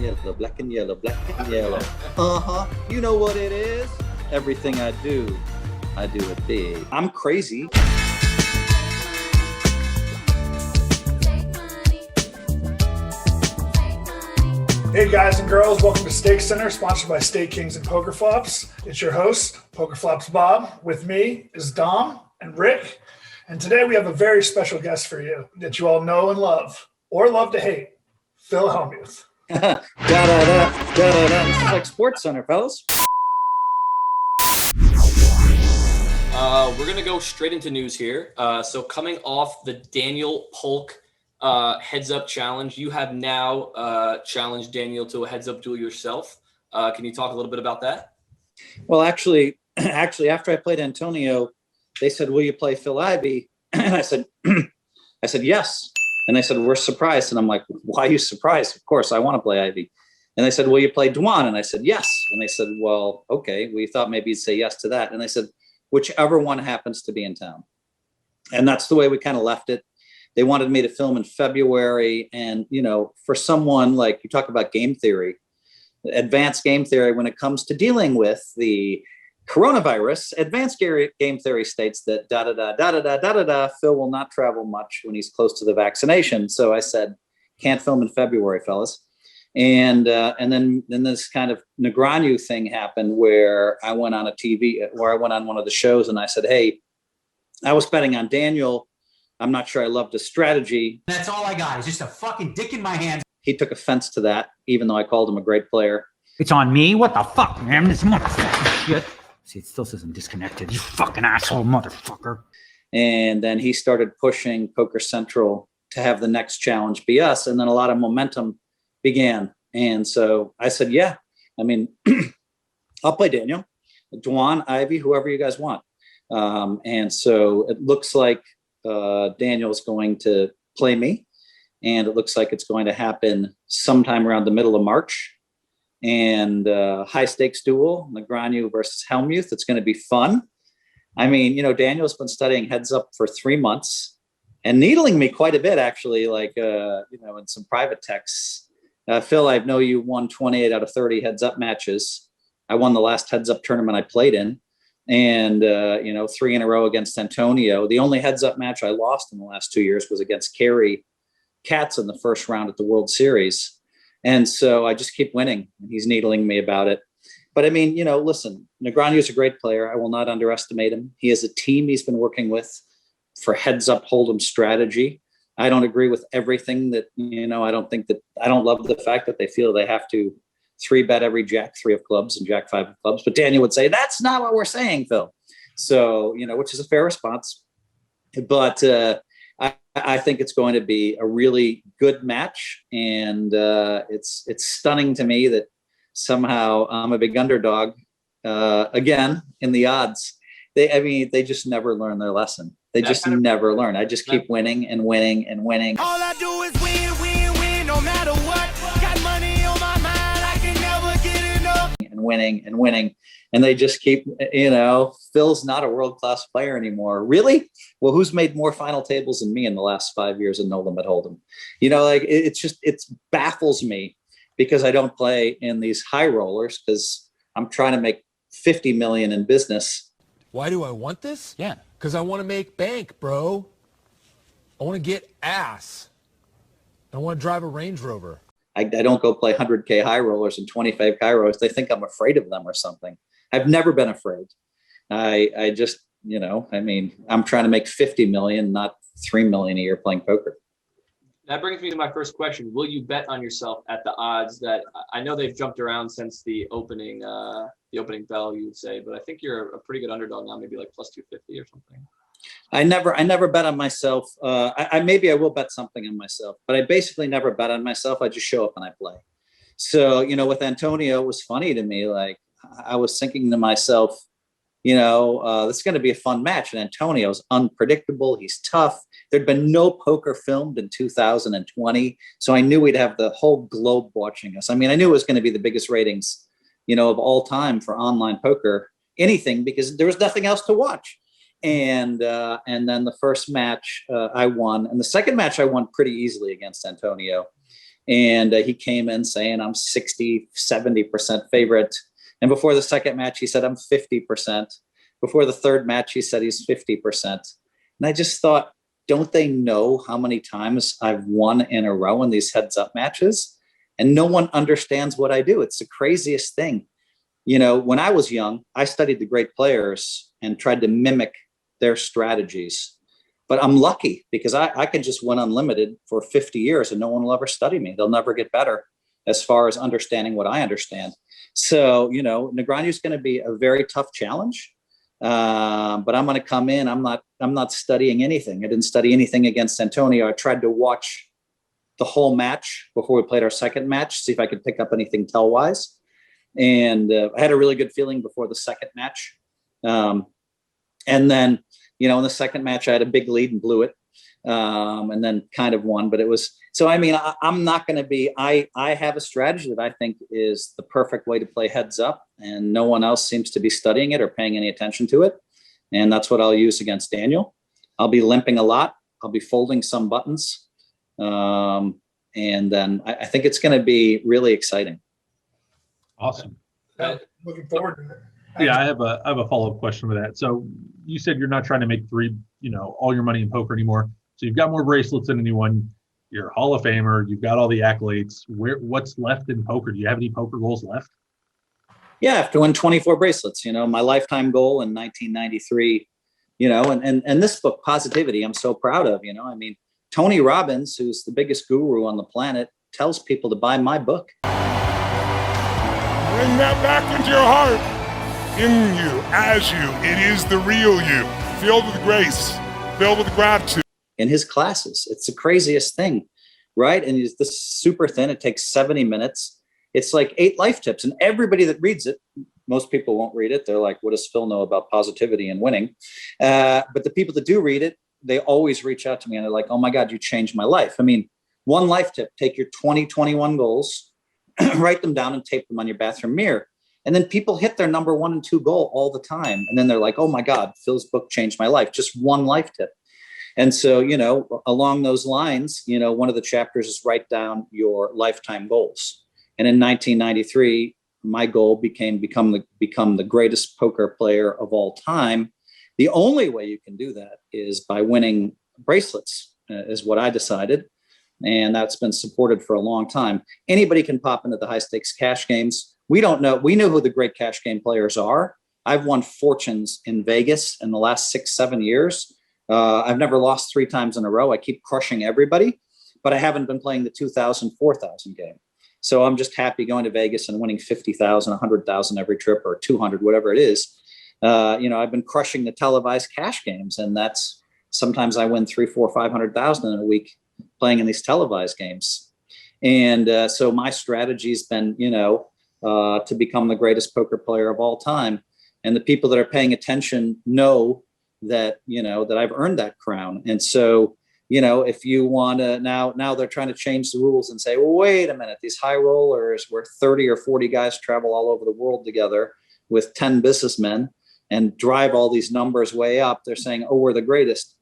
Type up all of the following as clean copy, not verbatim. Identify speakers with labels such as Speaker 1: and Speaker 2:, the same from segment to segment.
Speaker 1: yellow, black and yellow, black and yellow. Uh-huh. You know what it is? Everything I do it big. I'm crazy.
Speaker 2: Hey guys and girls, welcome to StakeCenter, sponsored by Stake Kings and PokerFlops. It's your host, PokerFlops Bob. With me is Dom and Rick. And today we have a very special guest for you that you all know and love, or love to hate, Phil Hellmuth.
Speaker 1: This is like SportsCenter, fellas.
Speaker 3: We're going to go straight into news here. So coming off the Daniel Polk heads up challenge, you have now challenged Daniel to a heads up duel yourself. Can you talk a little bit about that?
Speaker 1: Well, actually, after I played Antonio, they said, "Will you play Phil Ivey?" And I said, yes. And they said, "We're surprised." And I'm like, "Why are you surprised? Of course, I want to play Ivey." And they said, "Will you play Dwan?" And I said, "Yes." And they said, "Well, okay, we thought maybe you'd say yes to that." And they said, "Whichever one happens to be in town." And that's the way we kind of left it. They wanted me to film in February. And, you know, for someone like you talk about game theory, advanced game theory, when it comes to dealing with the coronavirus, advanced game theory states that Phil will not travel much when he's close to the vaccination. So I said, can't film in February, fellas. And then this kind of Negreanu thing happened where I went on one of the shows and I said, "Hey, I was betting on Daniel. I'm not sure I loved his strategy."
Speaker 4: That's all I got. It's just a fucking dick in my hands.
Speaker 1: He took offense to that, even though I called him a great player.
Speaker 4: It's on me? What the fuck, man? This motherfucking shit. See, it still says I'm disconnected. You fucking asshole motherfucker.
Speaker 1: And then he started pushing Poker Central to have the next challenge be us. And then a lot of momentum began. And so I said, yeah, I mean, I'll play Daniel, Dwan, Ivey, whoever you guys want. And so it looks like Daniel's going to play me. And it looks like it's going to happen sometime around the middle of March. And high stakes duel, Negreanu versus Hellmuth. It's going to be fun. I mean, you know, Daniel's been studying heads up for 3 months and needling me quite a bit, actually, like, you know, in some private texts. Phil, I know you won 28 out of 30 heads up matches. I won the last heads up tournament I played in. And, you know, 3 in a row against Antonio. The only heads up match I lost in the last 2 years was against Kerry Katz in the first round at the World Series. And so I just keep winning. He's needling me about it. But I mean, you know, listen, Negreanu is a great player. I will not underestimate him. He has a team he's been working with for heads up hold'em strategy. I don't agree with everything that, you know, I don't love the fact that they feel they have to 3-bet every jack 3 of clubs and jack 5 of clubs. But Daniel would say, that's not what we're saying, Phil. So, you know, which is a fair response. But I think it's going to be a really good match. And it's stunning to me that somehow I'm a big underdog again in the odds. They just never learn their lesson. They just never learn. I just keep winning and winning and winning.
Speaker 5: All I do is win, no matter what. Got money on my mind, I can never get enough.
Speaker 1: And winning and winning. And they just keep, you know, Phil's not a world-class player anymore. Really? Well, who's made more final tables than me in the last 5 years in No Limit Hold'em? You know, like it baffles me because I don't play in these high rollers because I'm trying to make 50 million in business.
Speaker 6: Why do I want this?
Speaker 4: Yeah.
Speaker 6: Because I want to make bank, bro. I want to get ass. I want to drive a Range Rover.
Speaker 1: I don't go play 100K high rollers and 25 Kairos. They think I'm afraid of them or something. I've never been afraid. I just, you know, I mean, I'm trying to make 50 million, not 3 million a year playing poker.
Speaker 3: That brings me to my first question. Will you bet on yourself at the odds that I know they've jumped around since the opening bell, you would say, but I think you're a pretty good underdog now, maybe like plus 250 or something.
Speaker 1: I never bet on myself. Maybe I will bet something on myself, but I basically never bet on myself. I just show up and I play. So, you know, with Antonio, it was funny to me. Like I was thinking to myself, you know, this is going to be a fun match. And Antonio's unpredictable. He's tough. There'd been no poker filmed in 2020. So I knew we'd have the whole globe watching us. I mean, I knew it was going to be the biggest ratings, you know, of all time for online poker, anything, because there was nothing else to watch. And then the first match I won. And the second match I won pretty easily against Antonio. And he came in saying, I'm 60, 70% favorite. And before the second match, he said, I'm 50%. Before the third match, he said he's 50%. And I just thought, don't they know how many times I've won in a row in these heads up matches? And no one understands what I do. It's the craziest thing. You know, when I was young, I studied the great players and tried to mimic their strategies. But I'm lucky because I can just win unlimited for 50 years and no one will ever study me. They'll never get better as far as understanding what I understand. So, you know, Negreanu is going to be a very tough challenge. But I'm going to come in. I'm not studying anything. I didn't study anything against Antonio. I tried to watch the whole match before we played our second match, see if I could pick up anything tell-wise. And I had a really good feeling before the second match. And then, you know, in the second match, I had a big lead and blew it. And then kind of won, but it was, so, I mean, I'm not going to be, I have a strategy that I think is the perfect way to play heads up, and no one else seems to be studying it or paying any attention to it. And that's what I'll use against Daniel. I'll be limping a lot. I'll be folding some buttons. And then I think it's going to be really exciting.
Speaker 7: Awesome.
Speaker 2: Looking forward to it.
Speaker 7: Yeah, I have a follow-up question with that. So you said you're not trying to make all your money in poker anymore. So you've got more bracelets than anyone. You're a Hall of Famer. You've got all the accolades. What's left in poker? Do you have any poker goals left?
Speaker 1: Yeah, I have to win 24 bracelets. You know, my lifetime goal in 1993, you know, and this book, Positivity, I'm so proud of, you know. I mean, Tony Robbins, who's the biggest guru on the planet, tells people to buy my book.
Speaker 8: Bring that back into your heart. In you, as you, it is the real you, filled with grace, filled with gratitude.
Speaker 1: In his classes, it's the craziest thing, right? And it's this super thin. It takes 70 minutes. It's like 8 life tips, and everybody that reads it, most people won't read it. They're like, what does Phil know about positivity and winning? But the people that do read it, they always reach out to me and they're like, oh my God, you changed my life. I mean, one life tip, take your 2021 goals, write them down and tape them on your bathroom mirror. And then people hit their number 1 and 2 goal all the time. And then they're like, oh my God, Phil's book changed my life. Just one life tip. And so, you know, along those lines, you know, one of the chapters is write down your lifetime goals. And in 1993, my goal become the greatest poker player of all time. The only way you can do that is by winning bracelets, is what I decided. And that's been supported for a long time. Anybody can pop into the high stakes cash games. We don't know. We know who the great cash game players are. I've won fortunes in Vegas in the last 6-7 years. I've never lost 3 times in a row. I keep crushing everybody, but I haven't been playing the 2,000, 4,000 game. So I'm just happy going to Vegas and winning 50,000, 100,000 every trip, or 200, whatever it is. You know, I've been crushing the televised cash games, and that's sometimes I win 300,000, 400,000, 500,000 in a week playing in these televised games. And so my strategy has been, you know, to become the greatest poker player of all time. And the people that are paying attention know that, you know, that I've earned that crown. And so, you know, if you want to now they're trying to change the rules and say, well, wait a minute, these high rollers where 30 or 40 guys travel all over the world together with 10 businessmen and drive all these numbers way up. They're saying, oh, we're the greatest.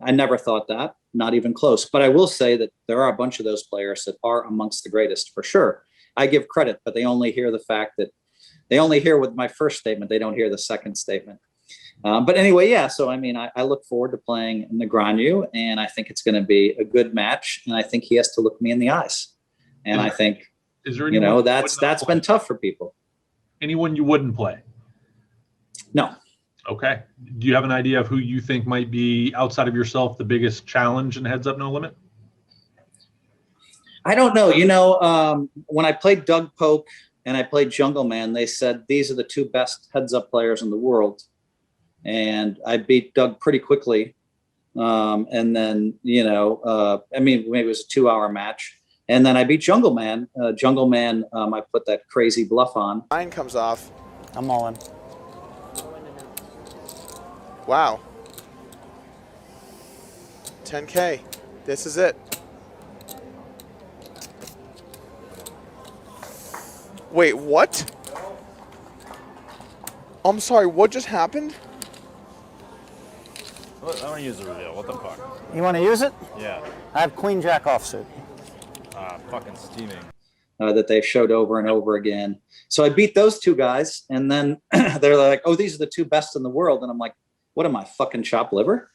Speaker 1: I never thought that, not even close. But I will say that there are a bunch of those players that are amongst the greatest for sure. I give credit, but they only hear the fact that they only hear with my first statement. They don't hear the second statement. But anyway, yeah. So, I mean, I look forward to playing Negreanu, and I think it's going to be a good match. And I think he has to look me in the eyes. And I think, you know, that's been tough for people.
Speaker 7: Anyone you wouldn't play?
Speaker 1: No.
Speaker 7: Okay. Do you have an idea of who you think might be, outside of yourself, the biggest challenge in Heads Up No Limit?
Speaker 1: I don't know. You know, when I played Doug Polk and I played Jungle Man, they said these are the 2 best heads up players in the world. And I beat Doug pretty quickly. And then, you know, I mean, maybe it was a 2-hour match. And then I beat Jungle Man. Jungle Man, I put that crazy bluff on.
Speaker 9: Line comes off.
Speaker 10: I'm all in.
Speaker 9: Wow. 10K. This is it. Wait, what? I'm sorry, what just happened?
Speaker 10: I don't use the reveal. What the fuck? You want to use it? Yeah. I have Queen Jack offsuit. Fucking steaming.
Speaker 1: That they showed over and over again. So I beat those two guys, and then they're like, "Oh, these are the two best in the world," and I'm like, "What am I, fucking chopped liver?"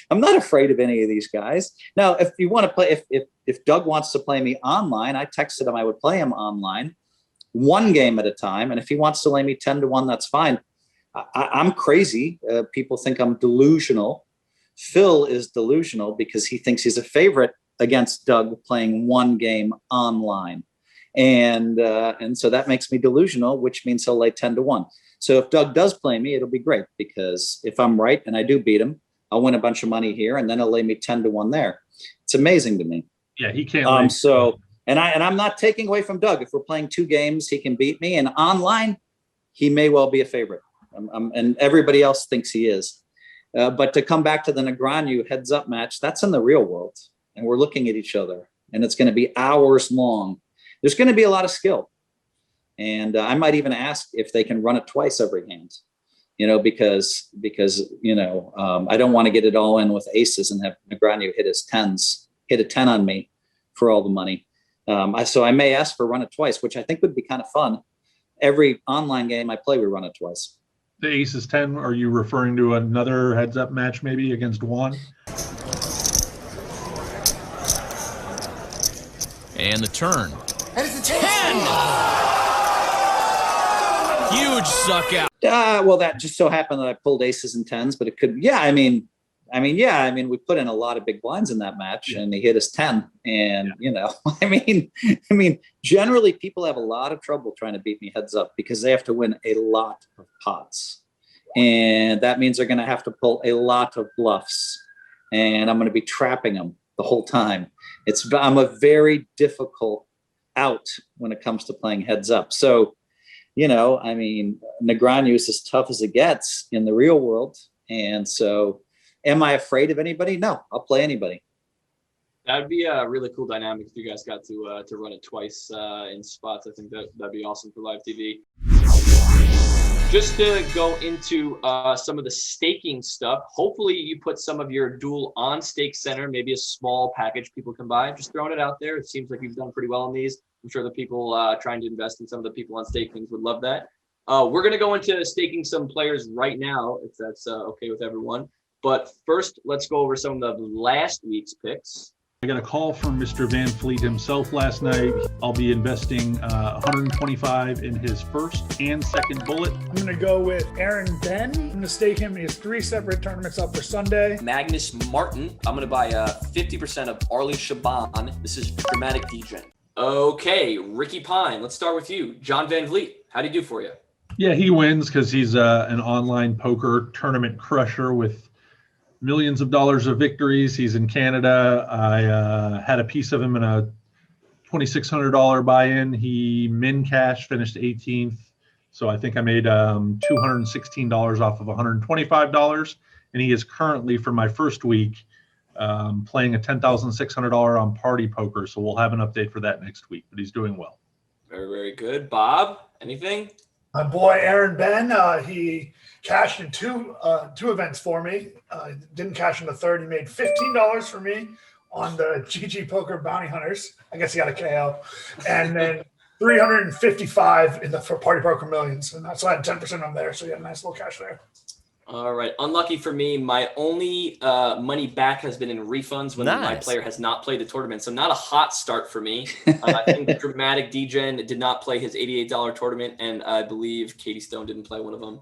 Speaker 1: I'm not afraid of any of these guys. Now, if you want to play, if Doug wants to play me online, I texted him I would play him online, one game at a time, and if he wants to lay me 10-1, that's fine. I'm crazy. People think I'm delusional. Phil is delusional because he thinks he's a favorite against Doug playing one game online. And so that makes me delusional, which means he'll lay 10-1. So if Doug does play me, it'll be great, because if I'm right and I do beat him, I'll win a bunch of money here, and then he'll lay me 10-1 there. It's amazing to me.
Speaker 7: Yeah, he can't.
Speaker 1: So I'm not taking away from Doug. If we're playing two games, he can beat me, and online, he may well be a favorite. And everybody else thinks he is. But to come back to the Negreanu heads up match, that's in the real world. And we're looking at each other, and it's going to be hours long. There's going to be a lot of skill. And I might even ask if they can run it twice every hand, because I don't want to get it all in with aces and have Negreanu hit a 10 on me for all the money. So I may ask for run it twice, which I think would be kind of fun. Every online game I play, we run it twice.
Speaker 7: The ace is 10. Are you referring to another heads up match maybe against Juan?
Speaker 10: And the turn.
Speaker 5: And it's a 10!
Speaker 10: Huge suck out.
Speaker 1: Well, that just so happened that I pulled aces and 10s, but it could, we put in a lot of big blinds in that match, and he hit us 10. And, generally people have a lot of trouble trying to beat me heads up because they have to win a lot of pots. And that means they're going to have to pull a lot of bluffs, and I'm going to be trapping them the whole time. I'm a very difficult out when it comes to playing heads up. So, Negreanu is as tough as it gets in the real world. And so am I afraid of anybody? No, I'll play anybody.
Speaker 3: That'd be a really cool dynamic if you guys got to run it twice in spots. I think that'd be awesome for live TV. Just to go into some of the staking stuff, hopefully you put some of your duel on StakeCenter, maybe a small package people can buy. Just throwing it out there. It seems like you've done pretty well on these. I'm sure the people trying to invest in some of the people on StakeKings would love that. We're going to go into staking some players right now, if that's okay with everyone. But first, let's go over some of the last week's picks.
Speaker 7: I got a call from Mr. Van Fleet himself last night. I'll be investing 125 in his first and second bullet.
Speaker 2: I'm going to go with Aaron Ben. I'm going to stake him. He has 3 separate tournaments up for Sunday.
Speaker 3: Magnus Martin. I'm going to buy 50% of Arlie Shaban. This is Dramatic DJ. Okay, Ricky Pine. Let's start with you. John Van Vliet. How'd he do for you?
Speaker 7: Yeah, he wins because he's an online poker tournament crusher with millions of dollars of victories. He's in Canada. I had a piece of him in a $2,600 buy-in. He min cash finished 18th. So I think I made $216 off of $125. And he is currently, for my first week, playing a $10,600 on Party Poker. So we'll have an update for that next week, but he's doing well.
Speaker 3: Very, very good. Bob, anything?
Speaker 2: My boy Aaron Ben, he cashed in two events for me. Didn't cash in the third. He made $15 for me on the GG Poker Bounty Hunters. I guess he got a KO. And then $355 for Party Poker Millions. And that's why I had 10% on there. So you had a nice little cash there.
Speaker 3: All right. Unlucky for me, my only money back has been in refunds when my player has not played the tournament. So not a hot start for me. I think Dramatic DJ did not play his $88 tournament, and I believe Katie Stone didn't play one of them.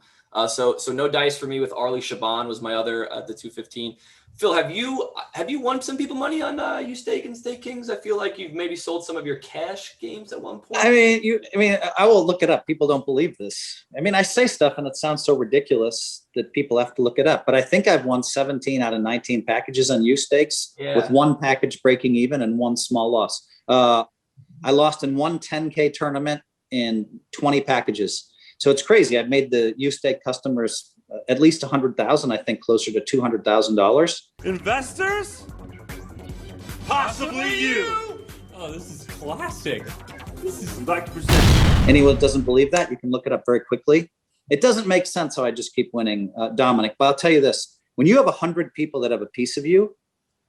Speaker 3: So no dice for me with Arlie Shaban was my other at the 215. Phil, have you won some people money on you stake and StakeKings? I feel like you've maybe sold some of your cash games at one point.
Speaker 1: I will look it up. People don't believe this. I say stuff and it sounds so ridiculous that people have to look it up. But I think I've won 17 out of 19 packages on U stakes with one package breaking even and one small loss. I lost in one 10K tournament in 20 packages. So it's crazy. I've made the U stake customers at least 100,000, I think closer to $200,000.
Speaker 5: Investors? Possibly you!
Speaker 11: Oh, this is classic. This is like
Speaker 1: Anyone that doesn't believe that, you can look it up very quickly. It doesn't make sense how I just keep winning, Dominic. But I'll tell you this, when you have 100 people that have a piece of you,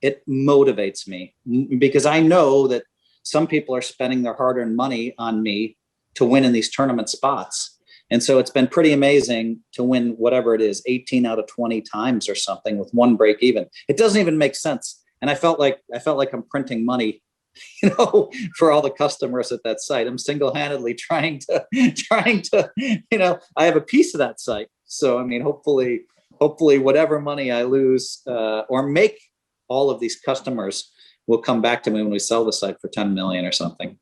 Speaker 1: it motivates me because I know that some people are spending their hard-earned money on me to win in these tournament spots. And so it's been pretty amazing to win whatever it is, 18 out of 20 times or something with one break even. It doesn't even make sense. And I felt like I'm printing money, for all the customers at that site. I'm single-handedly trying to, I have a piece of that site. So, I mean, hopefully whatever money I lose or make, all of these customers will come back to me when we sell the site for 10 million or something.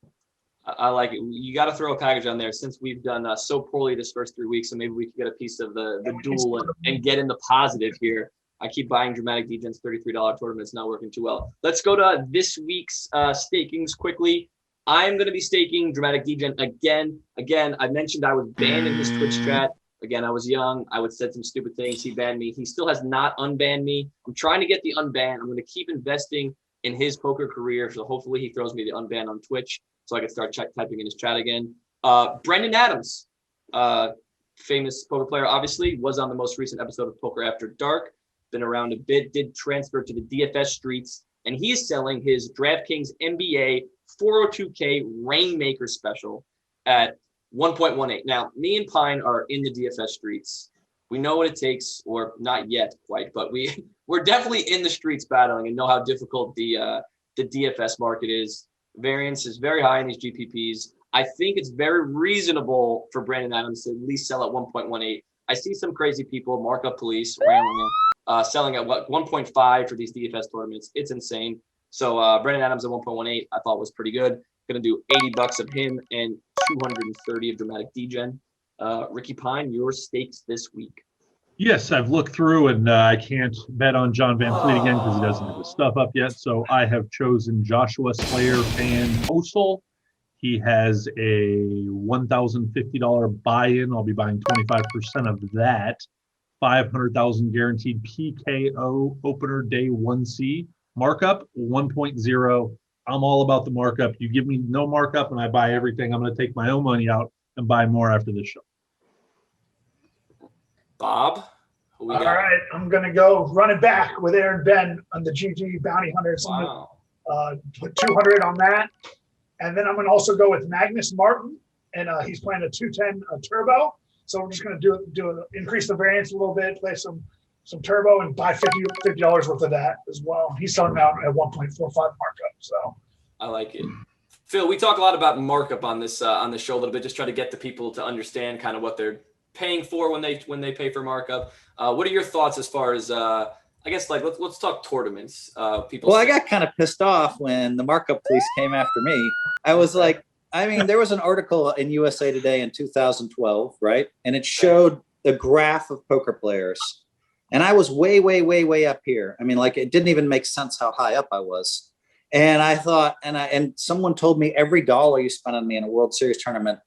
Speaker 3: I like it. You got to throw a package on there since we've done so poorly this first 3 weeks. So maybe we could get a piece of the duel and get in the positive here. I keep buying Dramatic Degen's $33 tournament. It's not working too well. Let's go to this week's stakings quickly. I'm going to be staking Dramatic Degen again. Again, I mentioned I was banned in his Twitch chat. Again, I was young. I would said some stupid things. He banned me. He still has not unbanned me. I'm trying to get the unban. I'm going to keep investing in his poker career. So hopefully he throws me the unban on Twitch so I can start typing in his chat again. Brendan Adams, famous poker player, obviously, was on the most recent episode of Poker After Dark. Been around a bit, did transfer to the DFS streets, and he is selling his DraftKings NBA 402k Rainmaker special at 1.18. Now, me and Pine are in the DFS streets. We know what it takes, or not yet quite, but we're definitely in the streets battling and know how difficult the DFS market is. Variance is very high in these GPPs. I think it's very reasonable for Brandon Adams to at least sell at 1.18. I see some crazy people, markup police, rambling selling at 1.5 for these DFS tournaments. It's insane. So Brandon Adams at 1.18, I thought was pretty good. Going to do $80 of him and 230 of Dramatic Degen. Ricky Pine, your stakes this week.
Speaker 7: Yes, I've looked through, and I can't bet on John Van Fleet again because he doesn't have his stuff up yet. So I have chosen Joshua Slayer Van Osel. He has a $1,050 buy-in. I'll be buying 25% of that. 500,000 guaranteed PKO opener day 1C. Markup 1.0. I'm all about the markup. You give me no markup and I buy everything. I'm going to take my own money out and buy more after this show.
Speaker 3: Bob?
Speaker 2: All right, I'm going to go run it back with Aaron Ben on the GG Bounty Hunters.
Speaker 3: Wow.
Speaker 2: Put 200 on that. And then I'm going to also go with Magnus Martin, and he's playing a 210 turbo. So we're just going to increase the variance a little bit, play some turbo, and buy $50 worth of that as well. He's selling out at 1.45 markup. So
Speaker 3: I like it. Phil, we talk a lot about markup on this show a little bit, just try to get the people to understand kind of what they're paying for when they pay for markup. What are your thoughts as far as I guess let's talk tournaments.
Speaker 1: I got kind of pissed off when the markup police came after me. I was like, there was an article in USA Today in 2012, right? And it showed the graph of poker players. And I was way, way, way, way up here. It didn't even make sense how high up I was. And I thought, and someone told me every dollar you spend on me in a World Series tournament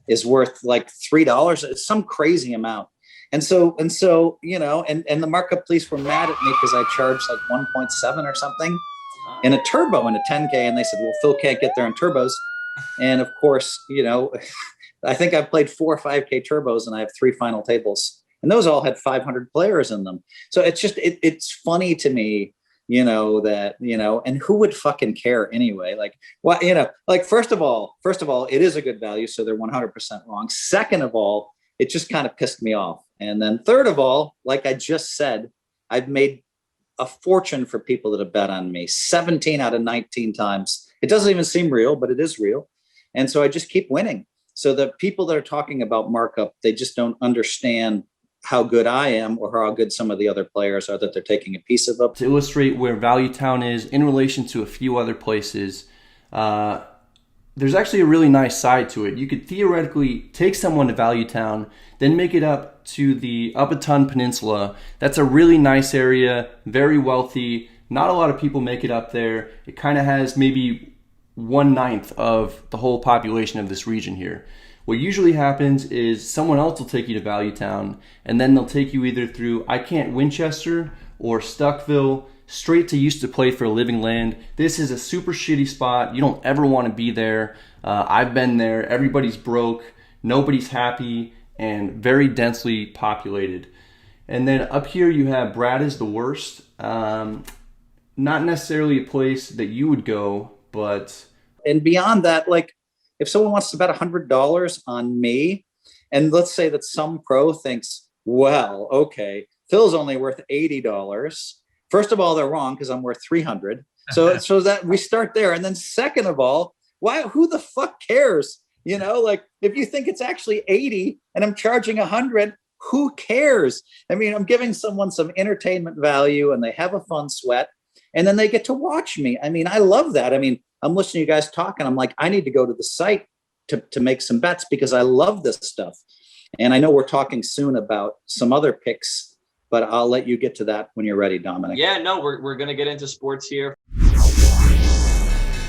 Speaker 1: is worth like $3. It's some crazy amount. And so, and the markup police were mad at me because I charged like 1.7 or something in a turbo in a 10K. And they said, well, Phil can't get there in turbos. And of course, I think I've played 4 or 5K turbos and I have 3 final tables, and those all had 500 players in them. So it's just, it's funny to me, and who would fucking care anyway? First of all, it is a good value. So they're 100% wrong. Second of all, it just kind of pissed me off. And then third of all, like I just said, I've made a fortune for people that have bet on me 17 out of 19 times. It doesn't even seem real, but it is real. And so I just keep winning. So the people that are talking about markup, they just don't understand how good I am or how good some of the other players are that they're taking a piece of it.
Speaker 12: To illustrate where Valuetown is in relation to a few other places, there's actually a really nice side to it. You could theoretically take someone to Valuetown, then make it up to the Upper Peninsula. That's a really nice area, very wealthy. Not a lot of people make it up there. It kind of has maybe 1/9 of the whole population of this region here. What usually happens is someone else will take you to Valuetown, and then they'll take you either through Winchester or Stuckville, straight to Used to Play for a Living Land. This is a super shitty spot. You don't ever want to be there. I've been there. Everybody's broke. Nobody's happy, and very densely populated. And then up here you have Brad is the Worst. Not necessarily a place that you would go, but
Speaker 1: And beyond that, like if someone wants to bet $100 on me, and let's say that some pro thinks, well, okay, Phil's only worth $80. First of all, they're wrong because I'm worth 300. So that we start there. And then second of all, who the fuck cares? You know, like if you think it's actually 80 and I'm charging 100, who cares? I mean, I'm giving someone some entertainment value and they have a fun sweat and then they get to watch me. I mean, I love that. I mean, I'm listening to you guys talk and I'm like, I need to go to the site to make some bets because I love this stuff. And I know we're talking soon about some other picks, but I'll let you get to that when you're ready, Dominic.
Speaker 3: Yeah, no, we're going to get into sports here.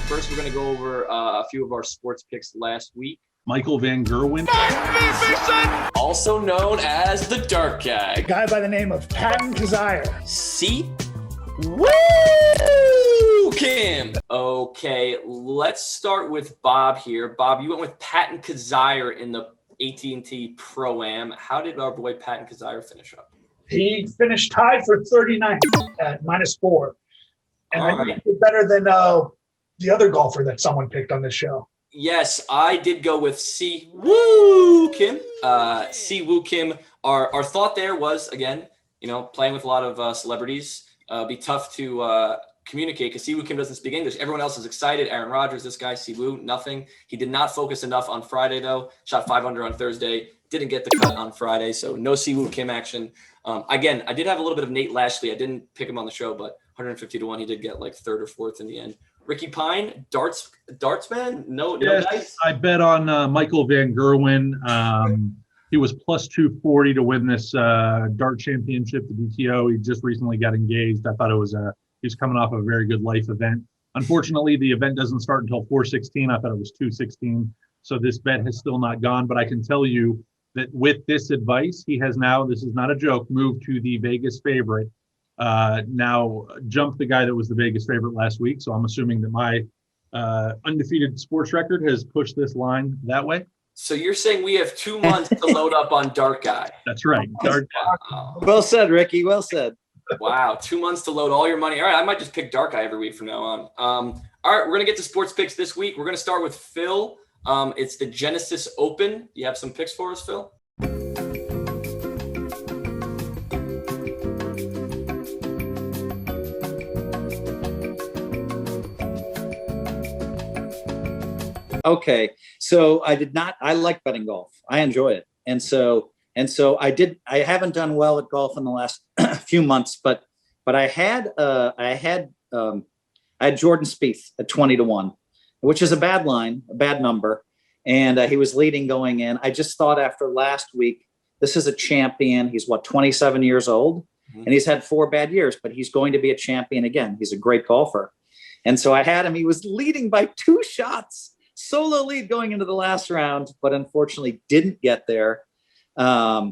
Speaker 3: First, we're going to go over a few of our sports picks last week.
Speaker 7: Michael Van Gerwen,
Speaker 3: also known as the Dark Guy.
Speaker 2: A guy by the name of Patton Kazire.
Speaker 3: See? Woo! Kim. Okay, let's start with Bob here. Bob, you went with Patton Kazire in the AT&T Pro-Am. How did our boy Patton Kazire finish up?
Speaker 2: He finished tied for 39 at -4. And I think it's better than the other golfer that someone picked on this show.
Speaker 3: Yes, I did go with Si Woo Kim. Si Woo Kim. Our thought there was, again, you know, playing with a lot of celebrities. Be tough to communicate because Si Woo Kim doesn't speak English. Everyone else is excited. Aaron Rodgers, this guy, Si Woo, nothing. He did not focus enough on Friday, though. Shot 500 on Thursday. Didn't get the cut on Friday, so no Si Woo Kim action. Again, I did have a little bit of Nate Lashley. I didn't pick him on the show, but 150 to 1, he did get like third or fourth in the end. Ricky Pine, dartsman, no dice.
Speaker 7: I bet on Michael Van Gerwen. He was plus 240 to win this dart championship, the DTO. He just recently got engaged. I thought it was he's coming off a very good life event. Unfortunately, the event doesn't start until 4:16. I thought it was 2:16. So this bet has still not gone. But I can tell you that with this advice, he has now, this is not a joke, moved to the Vegas favorite. Now jumped the guy that was the Vegas favorite last week. So I'm assuming that my undefeated sports record has pushed this line that way.
Speaker 3: So you're saying we have 2 months to load up on Dark Guy.
Speaker 7: That's right. Dark Guy.
Speaker 3: Wow.
Speaker 1: Well said, Ricky. Well said.
Speaker 3: Wow. 2 months to load all your money. All right. I might just pick Dark Guy every week from now on. All right. We're going to get to sports picks this week. We're going to start with Phil. It's the Genesis Open. You have some picks for us, Phil?
Speaker 1: Okay, so I like betting golf. I enjoy it. And so I haven't done well at golf in the last few months, but I had Jordan Spieth at 20 to 1, which is a bad line, a bad number. And he was leading going in. I just thought after last week, this is a champion. He's 27 years old, and he's had 4 bad years, but he's going to be a champion again. He's a great golfer. And so I had him. He was leading by 2 shots. Solo lead going into the last round, but unfortunately didn't get there. The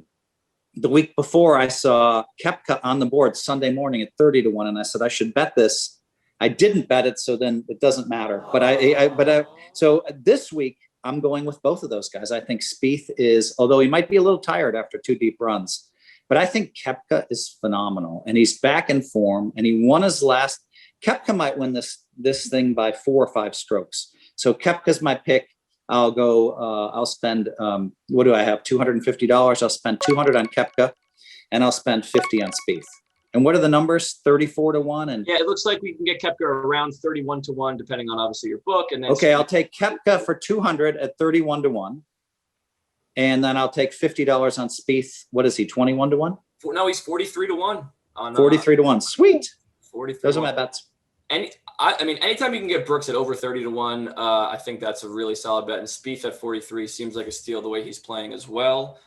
Speaker 1: week before, I saw Koepka on the board Sunday morning at 30 to 1, and I said I should bet this. I didn't bet it, so then it doesn't matter. But so this week I'm going with both of those guys. I think Spieth is, although he might be a little tired after 2 deep runs, but I think Koepka is phenomenal, and he's back in form, and he won his last. Koepka might win this thing by 4 or 5 strokes. So Koepka's my pick. I'll go. I'll spend. What do I have? $250. I'll spend $200 on Koepka, and I'll spend $50 on Spieth. And what are the numbers? 34 to 1. And
Speaker 3: yeah, it looks like we can get Koepka around 31 to 1, depending on obviously your book. And then
Speaker 1: okay, I'll take Koepka for $200 at 31 to 1, and then I'll take $50 on Spieth. What is he? 21 to 1?
Speaker 3: No, he's 43 to 1. On
Speaker 1: 43 to 1. Sweet.
Speaker 3: 43.
Speaker 1: Those are my bets.
Speaker 3: I mean, anytime you can get Brooks at over 30 to 1, I think that's a really solid bet. And Spieth at 43 seems like a steal the way he's playing as well.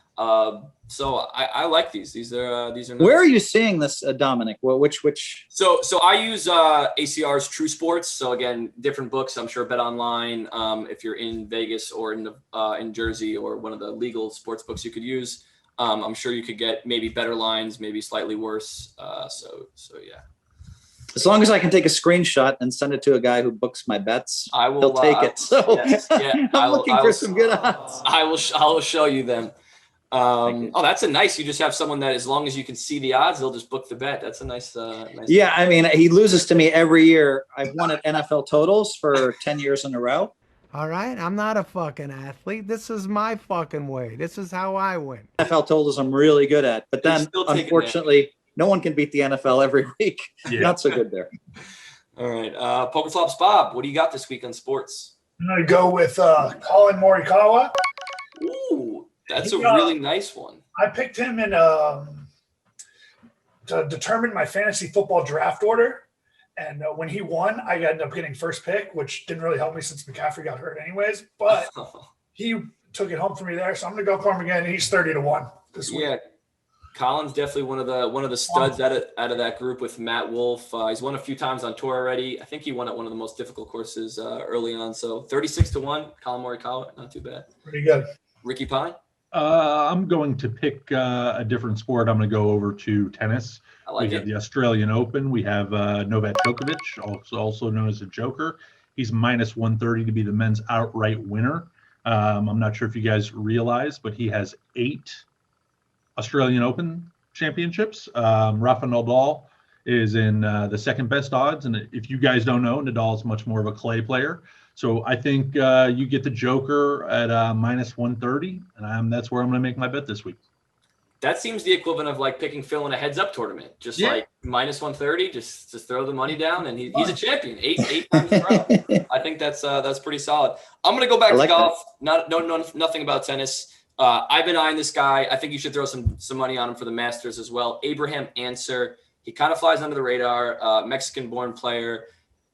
Speaker 3: So I like these. These are nice.
Speaker 1: Where are you seeing this, Dominic? Well, which?
Speaker 3: So I use ACR's True Sports. So again, different books. I'm sure Bet Online. If you're in Vegas or in Jersey or one of the legal sports books, you could use. I'm sure you could get maybe better lines, maybe slightly worse. So yeah.
Speaker 1: As long as I can take a screenshot and send it to a guy who books my bets, he'll take it. So
Speaker 3: yes, yeah,
Speaker 1: I'm looking for some good odds.
Speaker 3: I will show you them. Oh, that's a nice. You just have someone that, as long as you can see the odds, they'll just book the bet. That's a nice.
Speaker 1: Yeah, I mean, he loses to me every year. I've won at NFL totals for 10 years in a row.
Speaker 13: All right, I'm not a fucking athlete. This is my fucking way. This is how I win.
Speaker 1: NFL totals I'm really good at, but then unfortunately, no one can beat the NFL every week.
Speaker 7: Yeah.
Speaker 1: Not so good there.
Speaker 3: All right, PokerFlops Bob, what do you got this week on sports?
Speaker 2: I'm going to go with Colin Morikawa.
Speaker 3: Ooh, that's a really nice one.
Speaker 2: I picked him in to determine my fantasy football draft order. And when he won, I ended up getting first pick, which didn't really help me since McCaffrey got hurt anyways. But he took it home for me there. So I'm going to go for him again. He's 30-1 this week.
Speaker 3: Yeah, Colin's definitely one of the studs out of that group with Matt Wolf. He's won a few times on tour already. I think he won at one of the most difficult courses early on. So 36-1, Colin Morikawa, not too bad.
Speaker 2: Pretty good.
Speaker 3: Ricky Pine?
Speaker 7: I'm going to pick a different sport. I'm going to go over to tennis.
Speaker 3: I like
Speaker 7: we have the Australian Open. We have Novak Djokovic, also known as the Joker. He's minus 130 to be the men's outright winner. I'm not sure if you guys realize, but he has 8 Australian Open championships. Rafa Nadal is in the second best odds. And if you guys don't know, Nadal is much more of a clay player. So I think you get the Joker at minus 130, and that's where I'm going to make my bet this week.
Speaker 3: That seems the equivalent of like picking Phil in a heads-up tournament. Just like minus 130, just throw the money down, and he's a champion. Eight times in a row. I think that's pretty solid. I'm going to go back to golf. Nothing about tennis. I've been eyeing this guy. I think you should throw some money on him for the Masters as well. Abraham Answer. He kind of flies under the radar. Mexican-born player.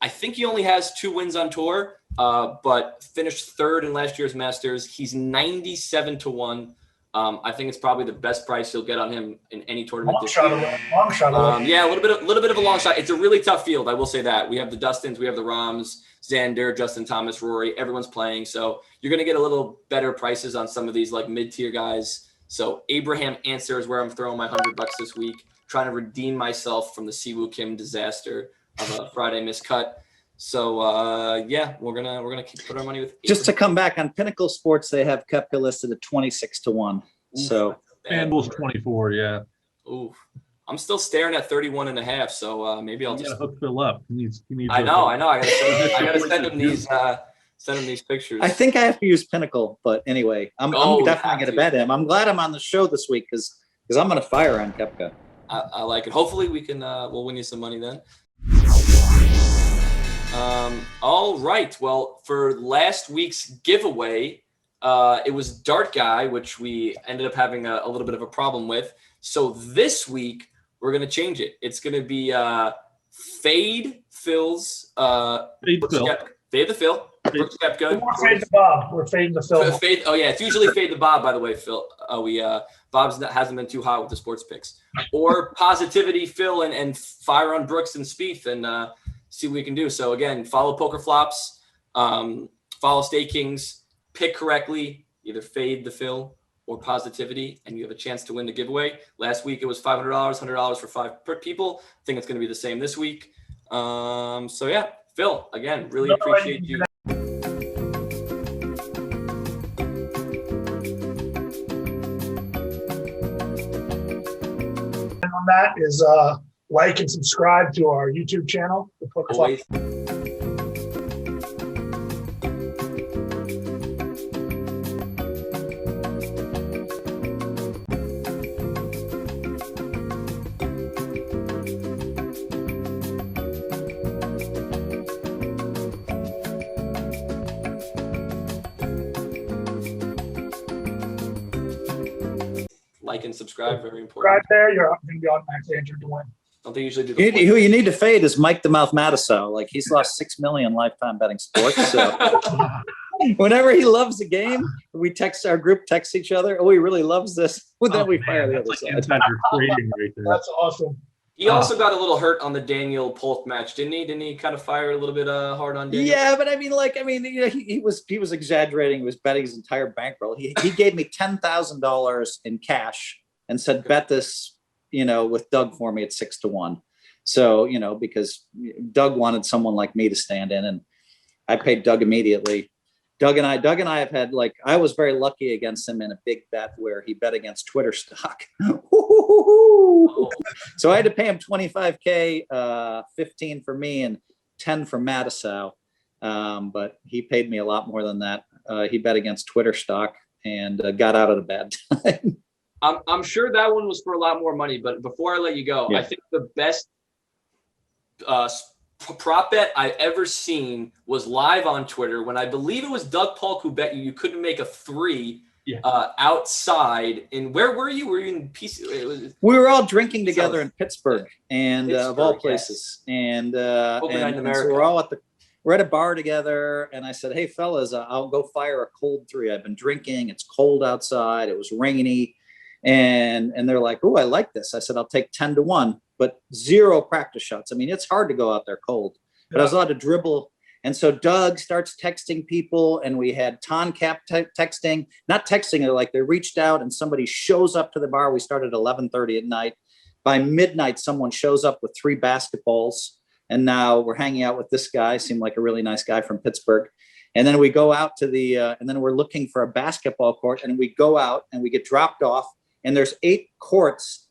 Speaker 3: I think he only has 2 wins on tour, but finished 3rd in last year's Masters. He's 97-1. I think it's probably the best price you'll get on him in any tournament this year.
Speaker 2: Long shot.
Speaker 3: Yeah, a little bit of a long shot. It's a really tough field, I will say that. We have the Dustins, we have the Rahms, Xander, Justin Thomas, Rory. Everyone's playing, so you're going to get a little better prices on some of these like mid-tier guys. So Abraham Answer is where I'm throwing my $100 this week, trying to redeem myself from the Siwoo Kim disaster of a Friday miscut. So yeah, we're gonna keep put our money with.
Speaker 1: Just to come back on Pinnacle Sports, they have Koepka listed at 26-1. So
Speaker 7: FanDuel's 24, yeah.
Speaker 3: Ooh, I'm still staring at 31.5. So maybe I'll just
Speaker 7: hook Phil up. He needs
Speaker 3: I know. I gotta send him these pictures.
Speaker 1: I think I have to use Pinnacle, but anyway, I'm definitely gonna bet him. I'm glad I'm on the show this week because I'm gonna fire on Koepka.
Speaker 3: I like it. Hopefully we can we'll win you some money then. All right. Well, for last week's giveaway, it was Dart Guy, which we ended up having a little bit of a problem with. So this week we're gonna change it. It's gonna be Fade Phil's
Speaker 7: Fade Phil.
Speaker 3: Fade the Phil. Brooks Koepka.
Speaker 2: We're fading the Bob. We're fading the Phil.
Speaker 3: Fade. Oh yeah, it's usually Fade the Bob. By the way, Phil. Bob's hasn't been too hot with the sports picks. Or Positivity Phil and fire on Brooks and Spieth and see what we can do. So again, follow PokerFlops, follow StakeKings, pick correctly, either Fade the Phil or Positivity, and you have a chance to win the giveaway. Last week it was $500, $100 for 5 people. I think it's going to be the same this week. So yeah, Phil, again, really appreciate you.
Speaker 2: On that is like and subscribe to our YouTube channel, the PokerFlops.
Speaker 3: Like and subscribe, very important.
Speaker 2: Right there, you're going to be automatically entered to win.
Speaker 3: Don't they usually do
Speaker 1: Who you need to fade is Mike the Mouth Matisow. Like he's lost $6 million lifetime betting sports. So whenever he loves a game, we text our group, text each other. Oh, he really loves this. Well, then we fire the other side.
Speaker 7: Insider trading right there.
Speaker 2: That's awesome.
Speaker 3: He also got a little hurt on the Daniel Polk match, didn't he? Didn't he kind of fire a little bit hard on Daniel?
Speaker 1: Yeah, but you know, he was exaggerating. He was betting his entire bankroll. He gave me $10,000 in cash and said, bet this, you know, with Doug for me at 6-1. So, you know, because Doug wanted someone like me to stand in, and I paid Doug immediately Doug and I have had, like, I was very lucky against him in a big bet where he bet against Twitter stock. So I had to pay him 25K, 15 for me and 10 for Matisow. But he paid me a lot more than that. He bet against Twitter stock and got out at a bad time.
Speaker 3: I'm sure that one was for a lot more money, but before I let you go, I think the best prop bet I ever seen was live on Twitter when I believe it was Doug Polk who bet you couldn't make a 3 outside. And where were you? Were you in PC?
Speaker 1: We were all drinking together in Pittsburgh, and of all places. And so we're all we're at a bar together, and I said, "Hey fellas, I'll go fire a cold 3. I've been drinking. It's cold outside. It was rainy." And they're like, "Oh, I like this." I said, "I'll take 10-1, but 0 practice shots." I mean, it's hard to go out there cold, but I was allowed to dribble. And so Doug starts texting people, and we had Toncap texting, not texting, they reached out and somebody shows up to the bar. We started at 11:30 at night. By midnight, someone shows up with 3 basketballs. And now we're hanging out with this guy, seemed like a really nice guy from Pittsburgh. And then we go out to and then we're looking for a basketball court, and we go out and we get dropped off, and there's 8 courts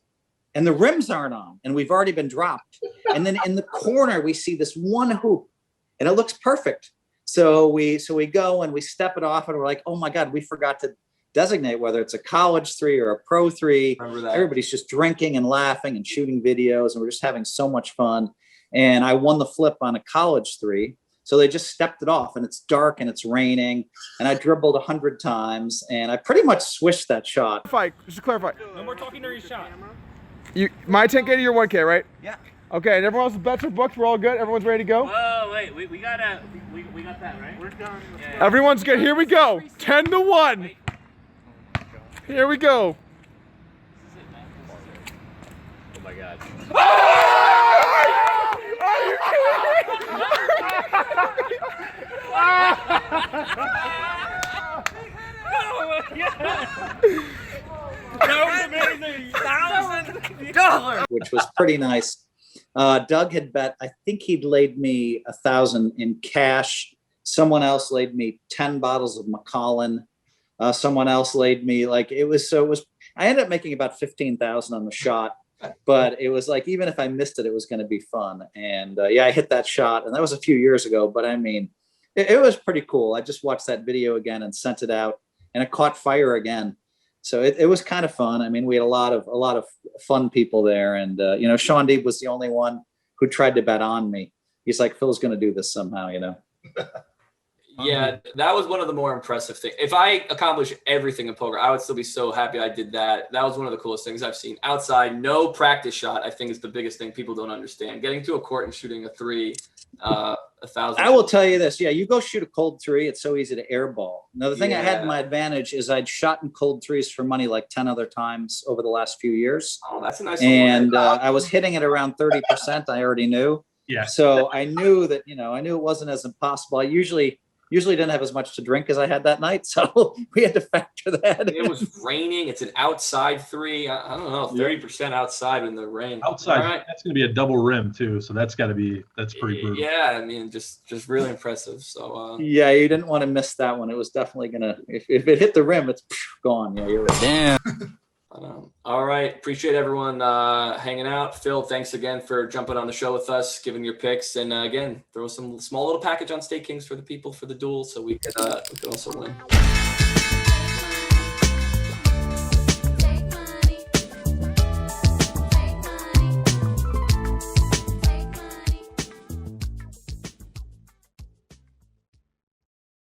Speaker 1: and the rims aren't on, and we've already been dropped. And then in the corner, we see this one hoop, and it looks perfect. So we go and we step it off, and we're like, oh my God, we forgot to designate whether it's a college 3 or a pro 3. Everybody's just drinking and laughing and shooting videos, and we're just having so much fun. And I won the flip on a college 3. So they just stepped it off, and it's dark and it's raining, and I dribbled 100 times, and I pretty much swished that shot.
Speaker 9: Just to clarify.
Speaker 11: No more talking during your shot.
Speaker 9: My 10K to your 1K, right?
Speaker 11: Yeah.
Speaker 9: Okay, and everyone else's bets are booked. We're all good. Everyone's ready to go.
Speaker 11: Oh wait, we got that, right? We're done. Yeah.
Speaker 9: Everyone's good. Here we go. 10-1. Here we go.
Speaker 11: Oh my God.
Speaker 9: Are you kidding me?
Speaker 11: Oh my God. That was amazing. $1,000.
Speaker 1: Which was pretty nice. Doug had bet, I think he'd laid me 1,000 in cash. Someone else laid me 10 bottles of Macallan. Someone else laid me I ended up making about 15,000 on the shot, but it was like, even if I missed it, it was going to be fun. And I hit that shot, and that was a few years ago, but I mean, it was pretty cool. I just watched that video again and sent it out, and it caught fire again. So it was kind of fun. I mean, we had a lot of fun people there. And, Sean Deeb was the only one who tried to bet on me. He's like, Phil's going to do this somehow,
Speaker 3: Yeah, that was one of the more impressive things. If I accomplish everything in poker, I would still be so happy I did that. That was one of the coolest things I've seen. Outside, no practice shot, I think, is the biggest thing people don't understand. Getting to a court and shooting a 3, 1,000.
Speaker 1: I will tell you this. Yeah, you go shoot a cold 3. It's so easy to airball. Now, the thing I had in my advantage is I'd shot in cold 3s for money like 10 other times over the last few years.
Speaker 3: Oh, that's a nice
Speaker 1: one. And I was hitting it around 30%. I already knew.
Speaker 7: Yeah.
Speaker 1: So I knew that, I knew it wasn't as impossible. I usually didn't have as much to drink as I had that night. So we had to factor that.
Speaker 3: It was raining. It's an outside 3. I don't know, 30% outside in the rain.
Speaker 7: Outside, right. That's going to be a double rim too. So that's pretty brutal.
Speaker 3: Yeah. I mean, just really impressive. So,
Speaker 1: yeah, you didn't want to miss that one. It was definitely if it hit the rim, it's gone. Yeah, you're right.
Speaker 3: Damn. All right. Appreciate everyone hanging out. Phil, thanks again for jumping on the show with us, giving your picks. And again, throw some small little package on Stake Kings for the people for the duel so we could also win.